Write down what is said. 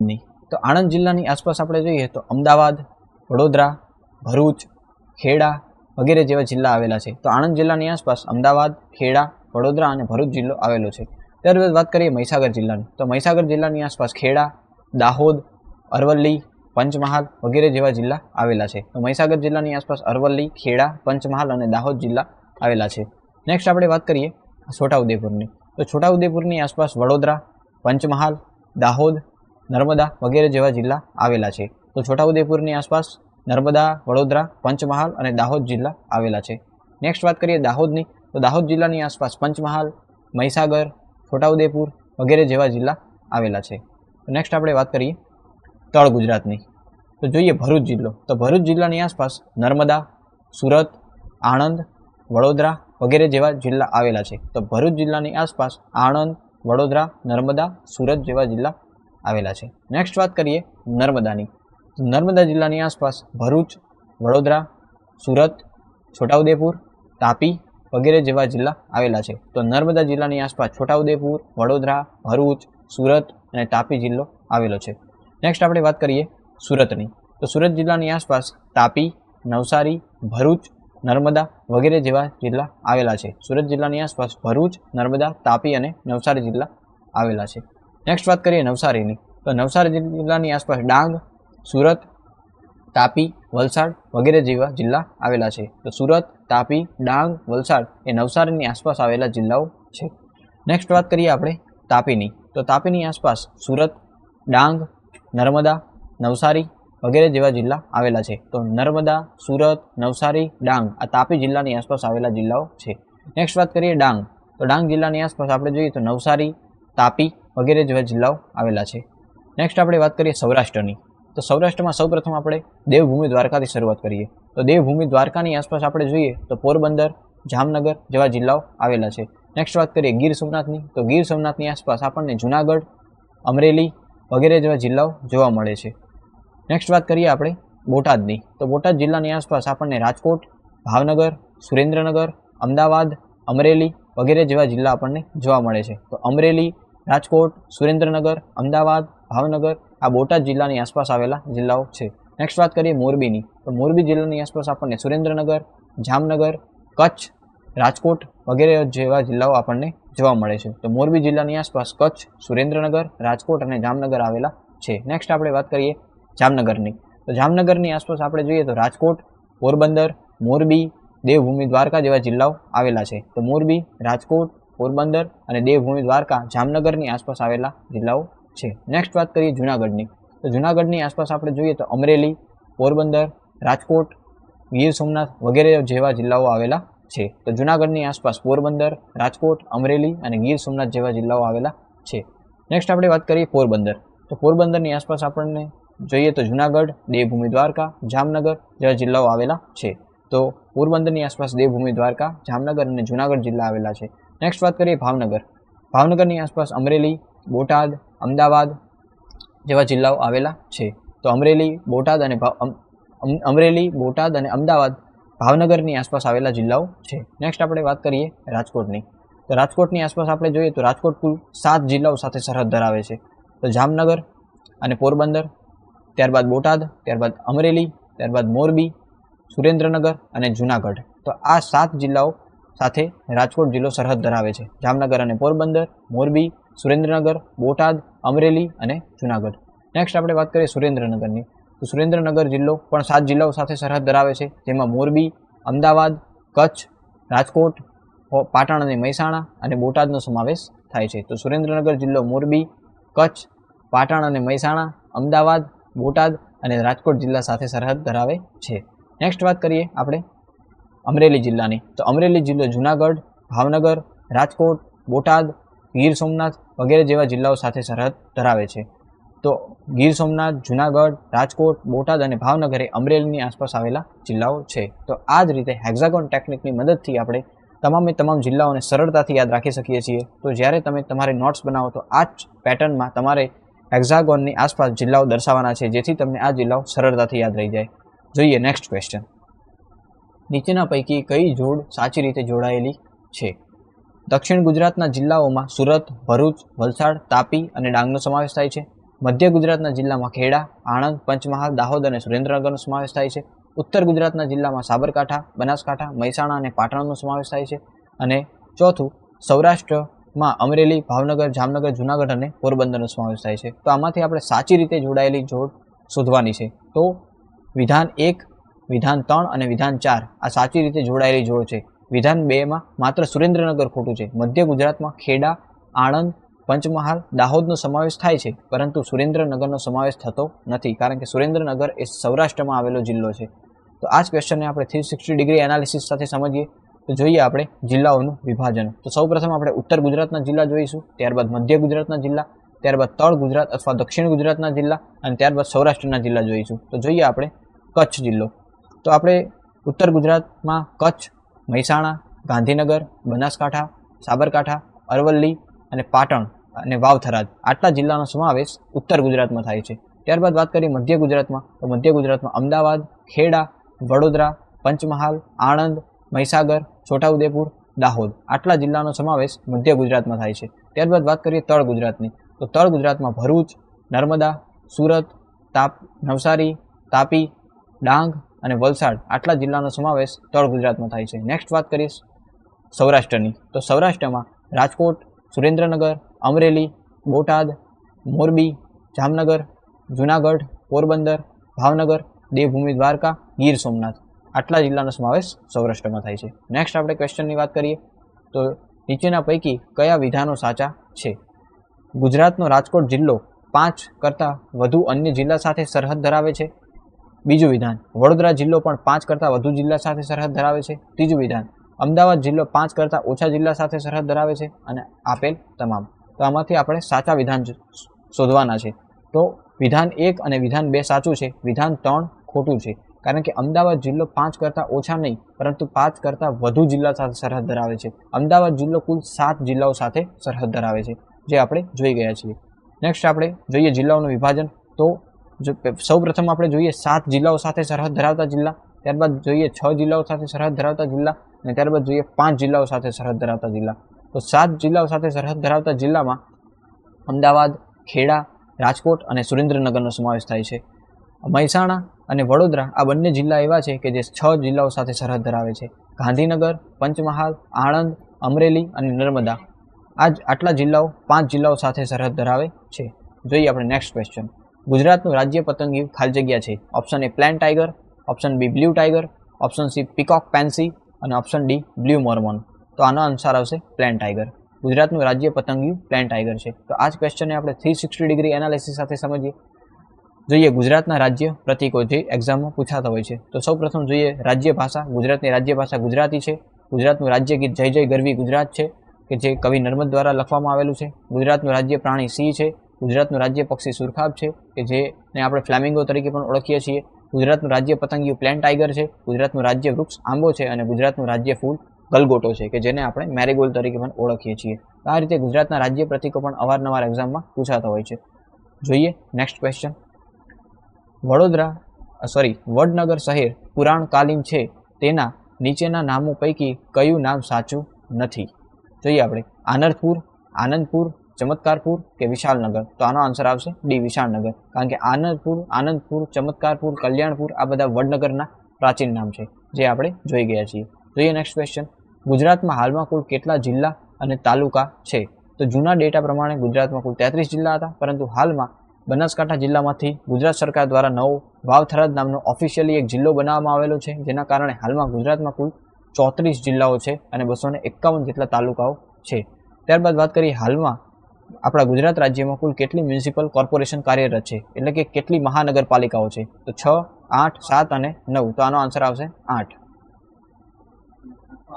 नहीं। तो आणंद जिल्लानी आसपास આપણે જોઈએ તો અમદાવાદ, વડોદરા, ભરૂચ, ખેડા વગેરે જેવા જિલ્લા આવેલા છે। તો આણંદ જિલ્લાની આસપાસ અમદાવાદ, ખેડા, વડોદરા અને ભરૂચ જિલ્લો આવેલો છે। ત્યારબાદ વાત કરીએ મહીસાગર જિલ્લાની। તો મહીસાગર જિલ્લાની આસપાસ ખેડા, દાહોદ, અરવલ્લી, પંચમહાલ વગેરે જેવા જિલ્લા આવેલા છે। તો મહીસાગર જિલ્લાની આસપાસ અરવલ્લી, ખેડા, પંચમહાલ અને દાહોદ જિલ્લા આવેલા છે। નેક્સ્ટ આપણે વાત કરીએ છોટાઉદેપુરની। તો છોટાઉદેપુરની આસપાસ વડોદરા, પંચમહાલ, દાહોદ, નર્મદા વગેરે જેવા જિલ્લા આવેલા છે। તો છોટાઉદેપુરની આસપાસ નર્મદા, વડોદરા, પંચમહાલ અને દાહોદ જિલ્લા આવેલા છે। નેક્સ્ટ વાત કરીએ દાહોદની। તો દાહોદ જિલ્લાની આસપાસ પંચમહાલ, મહીસાગર, છોટાઉદેપુર વગેરે જેવા જિલ્લા આવેલા છે। તો નેક્સ્ટ આપણે વાત કરીએ તળ ગુજરાતની। તો જોઈએ ભરૂચ જિલ્લો। તો ભરૂચ જિલ્લાની આસપાસ નર્મદા, સુરત, આણંદ, વડોદરા વગેરે જેવા જિલ્લા આવેલા છે। તો ભરૂચ જિલ્લાની આસપાસ આણંદ, વડોદરા, નર્મદા, સુરત જેવા જિલ્લા આવેલા છે। નેક્સ્ટ વાત કરીએ નર્મદાની। તો નર્મદા જિલ્લાની આસપાસ ભરૂચ, વડોદરા, સુરત, છોટાઉદેપુર, તાપી વગેરે જેવા જિલ્લા આવેલા છે। તો નર્મદા જિલ્લાની આસપાસ છોટાઉદેપુર, વડોદરા, ભરૂચ, સુરત અને તાપી જિલ્લો આવેલો છે। નેક્સ્ટ આપણે વાત કરીએ સુરતની। તો સુરત જિલ્લાની આસપાસ તાપી, નવસારી, ભરૂચ, નર્મદા વગેરે જેવા જિલ્લા આવેલા છે। સુરત જિલ્લાની આસપાસ ભરૂચ, નર્મદા, તાપી અને નવસારી જિલ્લા આવેલા છે। નેક્સ્ટ વાત કરીએ નવસારીની। તો નવસારી જિલ્લાની આસપાસ ડાંગ, સુરત, તાપી, વલસાડ વગેરે જેવા જિલ્લા આવેલા છે। તો સુરત, તાપી, ડાંગ, વલસાડ એ નવસારીની આસપાસ આવેલા જિલ્લાઓ છે। નેક્સ્ટ વાત કરીએ આપણે તાપીની। તો તાપીની આસપાસ સુરત, ડાંગ, નર્મદા, નવસારી વગેરે જેવા જિલ્લા આવેલા છે। તો નર્મદા, સુરત, નવસારી, ડાંગ આ તાપી જિલ્લાની આસપાસ આવેલા જિલ્લાઓ છે। નેક્સ્ટ વાત કરીએ ડાંગ। તો ડાંગ જિલ્લાની આસપાસ આપણે જોઈએ તો નવસારી, તાપી વગેરે જેવા જિલ્લાઓ આવેલા છે। નેક્સ્ટ આપણે વાત કરીએ સૌરાષ્ટ્રની। તો સૌરાષ્ટ્રમાં સૌપ્રથમ આપણે દેવભૂમિ દ્વારકાથી શરૂઆત કરીએ। તો દેવભૂમિ દ્વારકાની આસપાસ આપણે જોઈએ તો પોરબંદર, જામનગર જેવા જિલ્લાઓ આવેલા છે। નેક્સ્ટ વાત કરીએ ગીર સોમનાથની। તો ગીર સોમનાથની આસપાસ આપણને જુનાગઢ, અમરેલી વગેરે જેવા જિલ્લાઓ જોવા મળે છે। નેક્સ્ટ વાત કરીએ આપણે બોટાદની। તો બોટાદ જિલ્લાની આસપાસ આપણને રાજકોટ, ભાવનગર, સુરેન્દ્રનગર, અમદાવાદ, અમરેલી વગેરે જેવા જિલ્લા આપણને જોવા મળે છે। તો અમરેલી, રાજકોટ, સુરેન્દ્રનગર, અમદાવાદ, ભાવનગર આ બોટાદ જિલ્લાની આસપાસ આવેલા જિલ્લાઓ છે। નેક્સ્ટ વાત કરીએ મોરબીની। તો મોરબી જિલ્લાની આસપાસ આપણને સુરેન્દ્રનગર, જામનગર, કચ્છ, રાજકોટ વગેરે જેવા જિલ્લાઓ આપણને જોવા મળે છે। તો મોરબી જિલ્લાની આસપાસ કચ્છ, સુરેન્દ્રનગર, રાજકોટ અને જામનગર આવેલા છે। નેક્સ્ટ આપણે વાત કરીએ જામનગરની। તો જામનગરની આસપાસ આપણે જોઈએ તો રાજકોટ, પોરબંદર, મોરબી, દેવભૂમિ દ્વારકા જેવા જિલ્લાઓ આવેલા છે। તો મોરબી, રાજકોટ, પોરબંદર અને દેવભૂમિ દ્વારકા જામનગરની આસપાસ આવેલા જિલ્લાઓ છે। નેક્સ્ટ વાત કરીએ જુનાગઢની। તો જુનાગઢની આસપાસ આપણે જોઈએ તો અમરેલી, પોરબંદર, રાજકોટ, ગીર સોમનાથ વગેરે જેવા જિલ્લાઓ આવેલા છે। તો જુનાગઢની આસપાસ પોરબંદર, રાજકોટ, અમરેલી અને ગીર સોમનાથ જેવા જિલ્લાઓ આવેલા છે। નેક્સ્ટ આપણે વાત કરીએ પોરબંદર। તો પોરબંદરની આસપાસ આપણને જોઈએ તો જુનાગઢ, દેવભૂમિ દ્વારકા, જામનગર જેવા જિલ્લાઓ આવેલા છે। તો પોરબંદરની આસપાસ દેવભૂમિ દ્વારકા, જામનગર અને જુનાગઢ જિલ્લા આવેલા છે। નેક્સ્ટ વાત કરીએ ભાવનગર। ભાવનગરની આસપાસ અમરેલી, બોટાદ, અમદાવાદ જેવા જિલ્લાઓ આવેલા છે। તો અમરેલી, બોટાદ અને અમદાવાદ ભાવનગરની આસપાસ આવેલા જિલ્લાઓ છે। નેક્સ્ટ આપણે વાત કરીએ રાજકોટની। તો રાજકોટની આસપાસ આપણે જોઈએ તો રાજકોટ કુલ 7 જિલ્લાઓ સાથે સરહદ ધરાવે છે। તો જામનગર અને પોરબંદર, ત્યારબાદ બોટાદ, ત્યારબાદ અમરેલી, ત્યારબાદ મોરબી, સુરેન્દ્રનગર અને જુનાગઢ। તો આ 7 જિલ્લાઓ સાથે રાજકોટ જિલ્લો સરહદ ધરાવે છે। જામનગર અને પોરબંદર, મોરબી, સુરેન્દ્રનગર, બોટાદ, અમરેલી અને જુનાગઢ। નેક્સ્ટ આપણે વાત કરીએ સુરેન્દ્રનગરની। તો સુરેન્દ્રનગર જિલ્લો પણ 7 જિલ્લાઓ સાથે સરહદ ધરાવે છે, જેમાં મોરબી, અમદાવાદ, કચ્છ, રાજકોટ, પાટણ અને મહેસાણા અને બોટાદનો સમાવેશ થાય છે। તો સુરેન્દ્રનગર જિલ્લો મોરબી, કચ્છ, પાટણ અને મહેસાણા, અમદાવાદ, બોટાદ અને રાજકોટ જિલ્લા સાથે સરહદ ધરાવે છે। નેક્સ્ટ વાત કરીએ આપણે અમરેલી જિલ્લાની। તો અમરેલી જિલ્લો જુનાગઢ, ભાવનગર, રાજકોટ, બોટાદ, ગીર સોમનાથ વગેરે જેવા જિલ્લાઓ સાથે સરહદ ધરાવે છે। તો ગીર સોમનાથ, જુનાગઢ, રાજકોટ, બોટાદ અને ભાવનગર એ અમરેલીની આસપાસ આવેલા જિલ્લાઓ છે। તો આ જ રીતે હેક્ઝાગોન ટેકનિકની મદદથી આપણે તમામ જિલ્લાઓને સરળતાથી યાદ રાખી શકીએ છીએ। તો જ્યારે તમે તમારે નોટ્સ બનાવો તો આ જ પેટર્નમાં તમારે હેક્ઝાગોનની આસપાસ જિલ્લાઓ દર્શાવવાના છે, જેથી તમને આ જિલ્લાઓ સરળતાથી યાદ રહી જાય। જોઈએ નેક્સ્ટ ક્વેશ્ચન। નીચેના પૈકી કઈ જોડ સાચી રીતે જોડાયેલી છે? દક્ષિણ ગુજરાતના જિલ્લાઓમાં સુરત, ભરૂચ, વલસાડ, તાપી અને ડાંગનો સમાવેશ થાય છે। મધ્ય ગુજરાતના જિલ્લામાં ખેડા, આણંદ, પંચમહાલ, દાહોદ અને સુરેન્દ્રનગરનો સમાવેશ થાય છે. ઉત્તર ગુજરાતના જિલ્લામાં સાબરકાંઠા, બનાસકાંઠા, મહેસાણા અને પાટણનો સમાવેશ થાય છે. અને ચોથું, સૌરાષ્ટ્રમાં અમરેલી, ભાવનગર, જામનગર, જૂનાગઢ અને પોરબંદરનો સમાવેશ થાય છે. તો આમાંથી આપણે સાચી રીતે જોડાયેલી જોડ શોધવાની છે. તો વિધાન 1, વિધાન 3 અને વિધાન 4 આ સાચી રીતે જોડાયેલી જોડ છે. વિધાન 2માં માત્ર સુરેન્દ્રનગર ખોટું છે. મધ્ય ગુજરાતમાં ખેડા, આણંદ, પંચમહાલ, દાહોદનો સમાવેશ થાય છે, પરંતુ સુરેન્દ્રનગરનો સમાવેશ થતો નથી, કારણ કે સુરેન્દ્રનગર એ સૌરાષ્ટ્રમાં આવેલો જિલ્લો છે. તો આ જ ક્વેશ્ચનને આપણે 360 ડિગ્રી એનાલિસિસ સાથે સમજીએ. તો જોઈએ આપણે જિલ્લાઓનું વિભાજન. તો સૌપ્રથમ આપણે ઉત્તર ગુજરાતના જિલ્લા જોઈશું, ત્યારબાદ મધ્ય ગુજરાતના જિલ્લા, ત્યારબાદ તળ ગુજરાત અથવા દક્ષિણ ગુજરાતના જિલ્લા અને ત્યારબાદ સૌરાષ્ટ્રના જિલ્લા જોઈશું. તો જોઈએ આપણે કચ્છ જિલ્લો. તો આપણે ઉત્તર ગુજરાતમાં કચ્છ, મહેસાણા, ગાંધીનગર, બનાસકાંઠા, સાબરકાંઠા, અરવલ્લી અને પાટણ અને વાવ-થરાદ આટલા જિલ્લાનો સમાવેશ ઉત્તર ગુજરાતમાં થાય છે. ત્યારબાદ વાત કરીએ મધ્ય ગુજરાતમાં. તો મધ્ય ગુજરાતમાં અમદાવાદ, ખેડા, વડોદરા, પંચમહાલ, આણંદ, મહીસાગર, છોટાઉદેપુર, દાહોદ આટલા જિલ્લાનો સમાવેશ મધ્ય ગુજરાતમાં થાય છે. ત્યારબાદ વાત કરીએ તળ ગુજરાતની. તો તળ ગુજરાતમાં ભરૂચ, નર્મદા, સુરત, નવસારી, તાપી, ડાંગ અને વલસાડ આટલા જિલ્લાનો સમાવેશ તળ ગુજરાતમાં થાય છે. નેક્સ્ટ વાત કરીએ સૌરાષ્ટ્રની. તો સૌરાષ્ટ્રમાં રાજકોટ, સુરેન્દ્રનગર, અમરેલી, બોટાદ, મોરબી, જામનગર, જૂનાગઢ, પોરબંદર, ભાવનગર, દેવભૂમિ દ્વારકા, ગીર સોમનાથ આટલા જિલ્લાનો સમાવેશ સૌરાષ્ટ્રમાં થાય છે. નેક્સ્ટ આપણે ક્વેશ્ચનની વાત કરીએ. તો નીચેના પૈકી કયા વિધાનો સાચા છે? ગુજરાતનો રાજકોટ જિલ્લો 5 કરતાં વધુ અન્ય જિલ્લા સાથે સરહદ ધરાવે છે. બીજું વિધાન, વડોદરા જિલ્લો પણ 5 કરતાં વધુ જિલ્લા સાથે સરહદ ધરાવે છે. ત્રીજું વિધાન, અમદાવાદ જિલ્લો 5 કરતાં ઓછા જિલ્લા સાથે સરહદ ધરાવે છે. અને આપેલ તમામ. તો આમાંથી આપણે સાચા વિધાન શોધવાના છે. તો વિધાન 1 અને વિધાન 2 સાચું છે, વિધાન 3 ખોટું છે, કારણ કે અમદાવાદ જિલ્લો 5 કરતાં ઓછા નહીં, પરંતુ 5 કરતાં વધુ જિલ્લા સાથે સરહદ ધરાવે છે. અમદાવાદ જિલ્લો કુલ 7 જિલ્લાઓ સાથે સરહદ ધરાવે છે, જે આપણે જોઈ ગયા છીએ. નેક્સ્ટ આપણે જોઈએ જિલ્લાઓનું વિભાજન. તો સૌ પ્રથમ આપણે જોઈએ 7 જિલ્લાઓ સાથે સરહદ ધરાવતા જિલ્લા, ત્યારબાદ જોઈએ 6 જિલ્લાઓ સાથે સરહદ ધરાવતા જિલ્લા અને ત્યારબાદ જોઈએ 5 જિલ્લાઓ સાથે સરહદ ધરાવતા જિલ્લા. તો 7 જિલ્લાઓ સાથે સરહદ ધરાવતા જિલ્લામાં અમદાવાદ, ખેડા, રાજકોટ અને સુરેન્દ્રનગરનો સમાવેશ થાય છે. મહેસાણા અને વડોદરા આ બંને જિલ્લા એવા છે કે જે 6 જિલ્લાઓ સાથે સરહદ ધરાવે છે. ગાંધીનગર, પંચમહાલ, આણંદ, અમરેલી અને નર્મદા આટલા જિલ્લાઓ 5 જિલ્લાઓ સાથે સરહદ ધરાવે છે. જોઈએ આપણે નેક્સ્ટ ક્વેશ્ચન. ગુજરાતનું રાજ્ય પતંગિયું ખાલી જગ્યા છે. Option A plain tiger, option B blue tiger, option C peacock pansy અને ઓપ્શન ડી બ્લુ મોર્મોન. તો આનો આન્સર આવશે પ્લેન ટાઈગર. ગુજરાતનું રાજ્ય પતંગિયું પ્લેન ટાઈગર છે. તો આ જ ક્વેશ્ચનને આપણે 360 ડિગ્રી એનાલિસિસ સાથે સમજીએ. જોઈએ ગુજરાતના રાજ્ય પ્રતીકો જે એક્ઝામમાં પૂછાતા હોય છે. તો સૌ પ્રથમ જોઈએ રાજ્ય ભાષા. ગુજરાતની રાજ્ય ભાષા ગુજરાતી છે. ગુજરાતનું રાજ્ય ગીત જય જય ગરવી ગુજરાત છે, કે જે કવિ નર્મદ દ્વારા લખવામાં આવેલું છે. ગુજરાતનું રાજ્ય પ્રાણી સિંહ છે. ગુજરાતનું રાજ્ય પક્ષી સુરખાબ છે, કે જેને આપણે ફ્લેમિંગો તરીકે પણ ઓળખીએ છીએ. ગુજરાતનું રાજ્ય પતંગિયું પ્લેન ટાઈગર છે. ગુજરાતનું રાજ્ય વૃક્ષ આંબો છે અને ગુજરાતનું રાજ્ય ફૂલ ગલગોટો છે, કે જેને આપણે મેરીગોલ્ડ તરીકે પણ ઓળખીએ છીએ. આ રીતે ગુજરાતના રાજ્ય પ્રતીકો પણ અવારનવાર એક્ઝામમાં પૂછાતા હોય છે. જોઈએ નેક્સ્ટ ક્વેશ્ચન. વડનગર શહેર પુરાણકાલીન છે, તેના નીચેના નામો પૈકી કયું નામ સાચું નથી? જોઈએ આપણે આનરપુર, આનંદપુર, ચમત્કારપુર કે વિશાલનગર. તો આનો આન્સર આવશે ડી વિશાળનગર, કારણ કે આનંદપુર, ચમત્કારપુર, કલ્યાણપુર આ બધા વડનગરના પ્રાચીન નામ છે, જે આપણે જોઈ ગયા છીએ. જોઈએ નેક્સ્ટ ક્વેશ્ચન. ગુજરાતમાં હાલમાં કુલ કેટલા જિલ્લા અને તાલુકા છે? તો જૂના ડેટા પ્રમાણે ગુજરાતમાં કુલ 33 જિલ્લા હતા, પરંતુ હાલમાં બનાસકાંઠા જિલ્લામાંથી ગુજરાત સરકાર દ્વારા નવો વાવ-થરાદ નામનો ઓફિશિયલી એક જિલ્લો બનાવવામાં આવેલો છે, જેના કારણે હાલમાં ગુજરાતમાં કુલ 34 જિલ્લાઓ છે અને 251 જેટલા તાલુકાઓ છે. ત્યારબાદ વાત કરીએ હાલમાં આપણા ગુજરાત રાજ્યમાં કુલ કેટલી મ્યુનિસિપલ કોર્પોરેશન કાર્યરત છે, એટલે કે કેટલી મહાનગરપાલિકાઓ છે? તો 6, 8, 7 અને 9. તો આનો આન્સર આવશે 8.